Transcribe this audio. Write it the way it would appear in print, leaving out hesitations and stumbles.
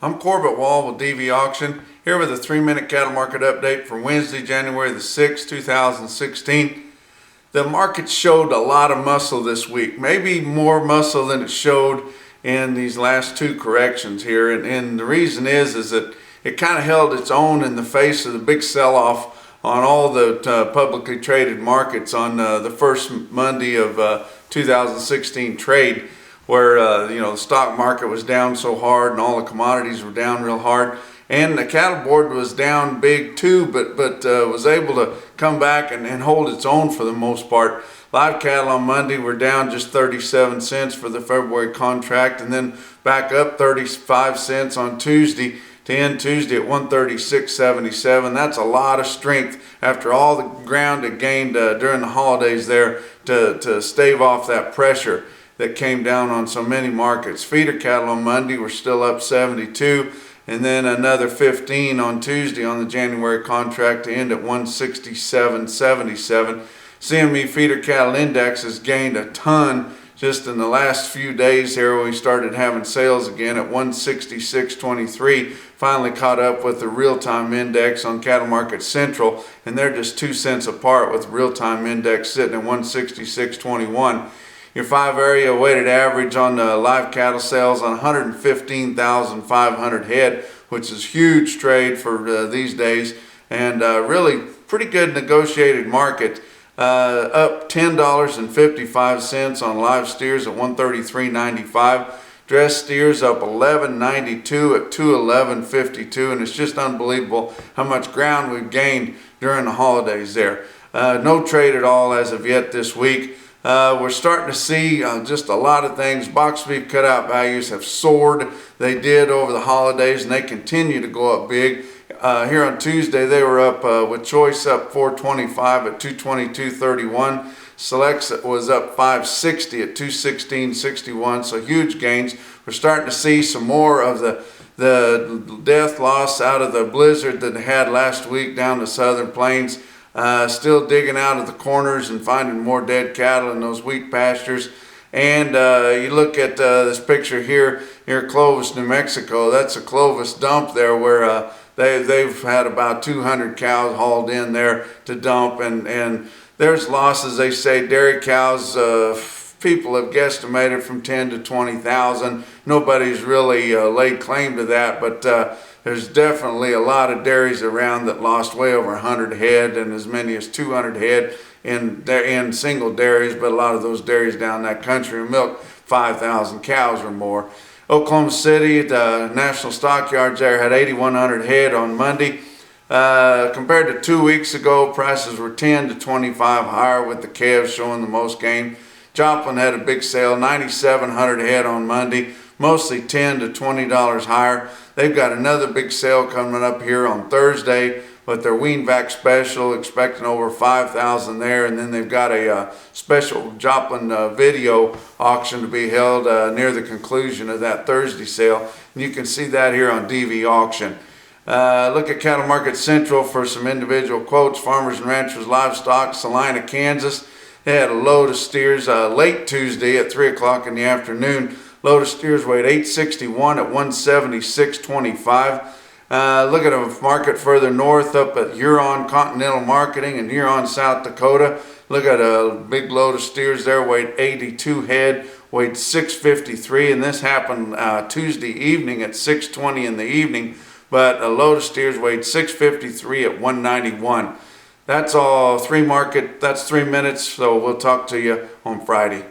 I'm Corbett Wall with DV Auction, here with a 3-minute cattle market update for Wednesday, January the 6th, 2016. The market showed a lot of muscle this week, maybe more muscle than it showed in these last two corrections here. And the reason is that it kind of held its own in the face of the big sell-off on all the publicly traded markets on the first Monday of 2016 trade, where the stock market was down so hard and all the commodities were down real hard, and the cattle board was down big too, but was able to come back and hold its own for the most part. Live cattle on Monday were down just 37 cents for the February contract, and then back up 35 cents on Tuesday to end Tuesday at 136.77. That's a lot of strength after all the ground it gained during the holidays there to stave off that pressure that came down on so many markets. Feeder cattle on Monday were still up 72, and then another 15 on Tuesday on the January contract to end at 167.77. CME feeder cattle index has gained a ton just in the last few days here when we started having sales again at 166.23. Finally caught up with the real-time index on Cattle Market Central, and they're just 2 cents apart with the real-time index sitting at 166.21. Your 5 area weighted average on the live cattle sales on 115,500 head, which is huge trade for these days, and really pretty good negotiated market. Up $10.55 on live steers at 133.95. Dress steers up $11.92 at 211.52, and it's just unbelievable how much ground we've gained during the holidays there. No trade at all as of yet this week. We're starting to see just a lot of things. Box beef cutout values have soared. They did over the holidays, and they continue to go up big. Here on Tuesday, they were up with choice up 425 at 222.31. Selects was up 560 at 216.61. So huge gains. We're starting to see some more of the death loss out of the blizzard that they had last week down the southern plains. Still digging out of the corners and finding more dead cattle in those wheat pastures. And you look at this picture here near Clovis, New Mexico. That's a Clovis dump there where they've had about 200 cows hauled in there to dump, and there's losses. They say dairy cows, people have guesstimated from 10 to 20,000. Nobody's really laid claim to that, but there's definitely a lot of dairies around that lost way over 100 head and as many as 200 head in single dairies, but a lot of those dairies down that country milk 5,000 cows or more. Oklahoma City, the National Stockyards there had 8,100 head on Monday. Compared to 2 weeks ago, prices were 10 to 25 higher, with the calves showing the most gain. Joplin had a big sale, 9,700 head on Monday, mostly $10 to $20 higher. They've got another big sale coming up here on Thursday with their wean vac special, expecting over 5,000 there, and then they've got a special Joplin video auction to be held near the conclusion of that Thursday sale. And you can see that here on DV Auction. Look at Cattle Market Central for some individual quotes. Farmers and Ranchers Livestock, Salina, Kansas. They had a load of steers late Tuesday at 3 o'clock in the afternoon. Load of steers weighed 861 at 176.25. Look at a market further north up at Huron Continental Marketing in Huron, South Dakota. Look at a big load of steers there, weighed 82 head, weighed 653, and this happened Tuesday evening at 6:20 in the evening, but a load of steers weighed 653 at 191. That's all. That's 3 minutes, so we'll talk to you on Friday.